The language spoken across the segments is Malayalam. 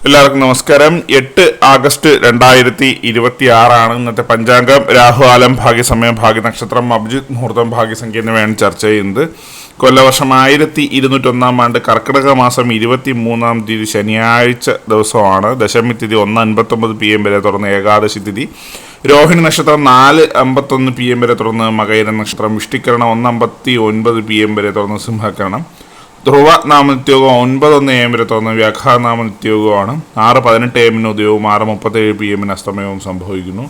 എല്ലാവർക്കും നമസ്കാരം. 8 ആഗസ്റ്റ് 2026 ഇന്നത്തെ പഞ്ചാംഗം. രാഹുകാലം, ഭാഗ്യസമയം, ഭാഗ്യനക്ഷത്രം, അഭിജിത്ത് മുഹൂർത്തം, ഭാഗ്യസംഖ്യ എന്നിവയാണ് ചർച്ച ചെയ്യുന്നത്. കൊല്ലവർഷം 1201 ആണ്ട് കർക്കിടക മാസം 23 തീയതി ശനിയാഴ്ച ദിവസമാണ്. ദശമി തിഥി 1:59 PM വരെ തുടർന്ന് ഏകാദശി തിഥി. രോഹിണി നക്ഷത്രം 4:51 PM വരെ തുടർന്ന് മകയിര നക്ഷത്രം. വിഷ്ടിക്കരണം 1:59 PM വരെ തുടർന്ന് സിംഹകരണം. ധ്രുവ നാമനിത്യോഗം 9:01 AM വരെ തുറന്ന് വ്യാഘാനാമ നിത്യോഗമാണ്. 6:18 AM ഉദയവും 6:37 PM അസ്തമയവും സംഭവിക്കുന്നു.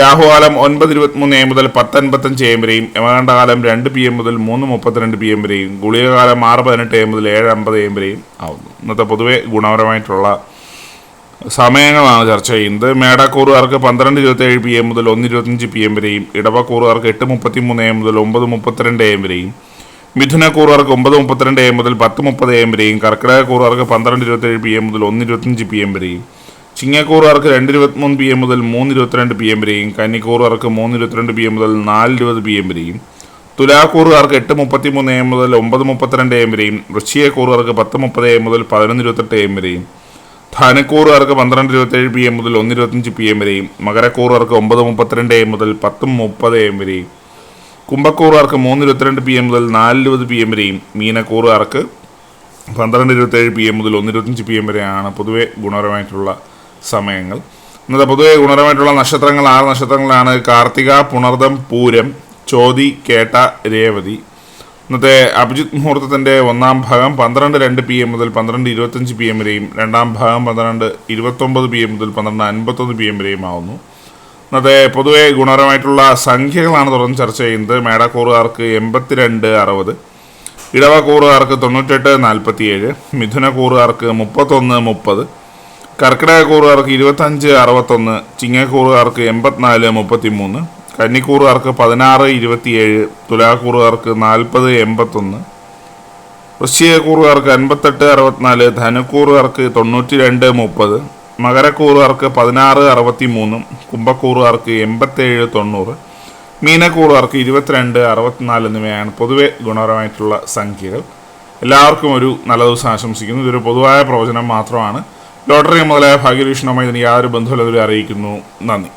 രാഹുകാലം 9:23 AM മുതൽ 10:55 AM വരെയും, യമകണ്ഠകാലം 2 PM മുതൽ 3:32 PM വരെയും, ഗുളികകാലം 6:18 AM മുതൽ 7:50 AM വരെയും ആവുന്നു. ഇന്നത്തെ പൊതുവെ ഗുണപരമായിട്ടുള്ള സമയങ്ങളാണ് ചർച്ച ചെയ്യുന്നത്. മേടക്കൂറുകാർക്ക് 12:27 PM മുതൽ 1:25 PM വരെയും, ഇടവക്കൂറുകാർക്ക് 8:33 AM മുതൽ 9:32 AM വരെയും, മിഥുനക്കൂറുകാർക്ക് 9:32 AM മുതൽ 10:30 AM വരെയും, കർക്കിടകക്കൂറുകാർക്ക് 12:27 PM മുതൽ 1:25 PM വരെയും, ചിങ്ങക്കൂറുകാർക്ക് 2:23 PM മുതൽ 3:22 PM വരെയും, കന്നിക്കൂറുകാർക്ക് 3:22 PM മുതൽ 4:20 PM വരെയും, തുലാക്കൂറുകാർക്ക് 8:33 AM മുതൽ 9:32 AM വരെയും, വൃശ്ചികക്കൂറുകാർക്ക് 10:30 AM മുതൽ 11:28 AM വരെയും, ധനുക്കൂറുകാർക്ക് 12:27 PM മുതൽ 1:25 PM വരെയും, മകരക്കൂറുകാർക്ക് 9:32 AM മുതൽ 10:30 AM വരെയും, കുംഭക്കൂറുകാർക്ക് 3:22 PM മുതൽ 4:20 PM വരെയും, മീനക്കൂറുകാർക്ക് 12:27 PM മുതൽ 1:25 PM വരെയാണ് പൊതുവെ ഗുണപരമായിട്ടുള്ള സമയങ്ങൾ. ഇന്നത്തെ പൊതുവെ ഗുണപരമായിട്ടുള്ള നക്ഷത്രങ്ങൾ 6 നക്ഷത്രങ്ങളാണ്. കാർത്തിക, പുണർദം, പൂരം, ചോതി, കേട്ട, രേവതി. ഇന്നത്തെ അഭിജിത്ത് മുഹൂർത്തത്തിൻ്റെ ഒന്നാം ഭാഗം 12:02 PM മുതൽ 12:25 PM വരെയും, രണ്ടാം ഭാഗം 12:29 PM മുതൽ 12:51 PM വരെയും ആവുന്നു. ഇന്നത്തെ പൊതുവെ ഗുണപരമായിട്ടുള്ള സംഖ്യകളാണ് തുടർന്ന് ചർച്ച ചെയ്യുന്നത്. മേടക്കൂറുകാർക്ക് 82:60, ഇടവക്കൂറുകാർക്ക് 98:47, മിഥുനക്കൂറുകാർക്ക് 31:30, കർക്കിടകക്കൂറുകാർക്ക് 25:61, ചിങ്ങക്കൂറുകാർക്ക് 84:33, കന്നിക്കൂറുകാർക്ക് 16:27, തുലാക്കൂറുകാർക്ക് 40:81, വൃശ്ചികക്കൂറുകാർക്ക് 58:64, ധനുക്കൂറുകാർക്ക് 92:30, മകരക്കൂറുകാർക്ക് 16:63, കുംഭക്കൂറുകാർക്ക് 87:90, മീനക്കൂറുകാർക്ക് 22:64 എന്നിവയാണ് പൊതുവെ ഗുണപരമായിട്ടുള്ള സംഖ്യകൾ. എല്ലാവർക്കും ഒരു നല്ല ദിവസം ആശംസിക്കുന്നു. ഇതൊരു പൊതുവായ പ്രവചനം മാത്രമാണ്. ലോട്ടറി മുതലായ ഭാഗ്യവീക്ഷണവുമായി ഇതിന് യാതൊരു ബന്ധമില്ലാതെ അറിയിക്കുന്നു. നന്ദി.